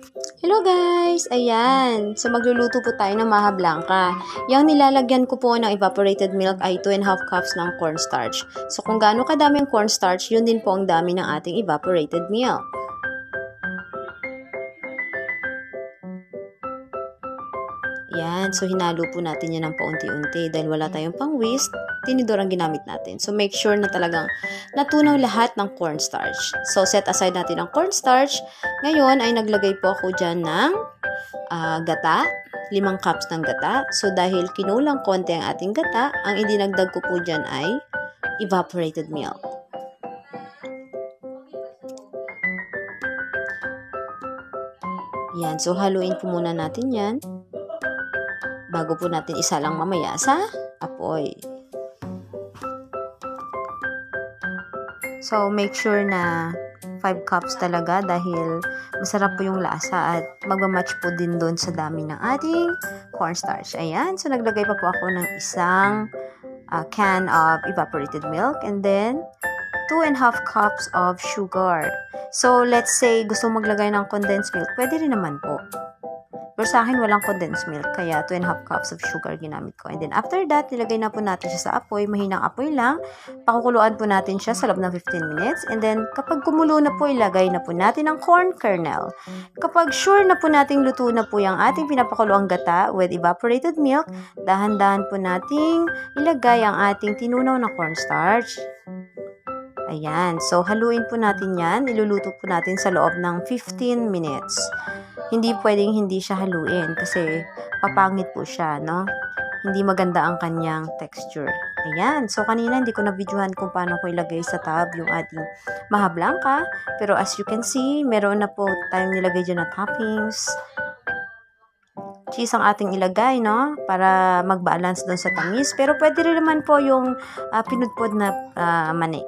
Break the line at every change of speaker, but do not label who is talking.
Hello guys! Ayan. So magluluto po tayo ng maha blanca. Yang nilalagyan ko po ng evaporated milk ay 2½ cups ng cornstarch. So kung gaano kadami ang cornstarch, yun din po ang dami ng ating evaporated milk. Yan. So hinalo po natin yan ng paunti-unti dahil wala tayong pang-whisk. Tinidor ang ginamit natin. So make sure na talagang natunaw lahat ng cornstarch. So set aside natin ang cornstarch. Ngayon ay naglagay po ako dyan ng gata, 5 cups ng gata. So, dahil kinulang konti ang ating gata, ang idinagdag ko po dyan ay evaporated milk. Yan. So, haluin po muna natin yan bago po natin isalang mamaya sa apoy. So, make sure na 5 cups talaga dahil masarap po yung lasa at magmamatch po din doon sa dami ng ating cornstarch. Ayan. So, naglagay pa po ako ng isang can of evaporated milk and then 2½ cups of sugar. So, let's say gusto maglagay ng condensed milk, pwede rin naman po. Pero sa akin, walang condensed milk, kaya 2½ cups of sugar ginamit ko. And then, after that, nilagay na po natin siya sa apoy, mahinang apoy lang. Pakukuluan po natin siya sa loob ng 15 minutes. And then, kapag kumulo na po, ilagay na po natin ang corn kernel. Kapag sure na po nating luto na po yung ating pinapakuluang gata with evaporated milk, dahan-dahan po nating ilagay ang ating tinunaw na cornstarch. Ayan. So, haluin po natin yan. Iluluto po natin sa loob ng 15 minutes. Hindi pwedeng hindi siya haluin kasi papangit po siya, no? Hindi maganda ang kanyang texture. Ayan. So, kanina hindi ko na-videohan kung paano ko ilagay sa tab yung ating maha blanca. Pero as you can see, meron na po tayong nilagay dyan na toppings. Cheese ang ating ilagay, no? Para mag-balance doon sa tamis. Pero pwede rin naman po yung pinudpod na mani.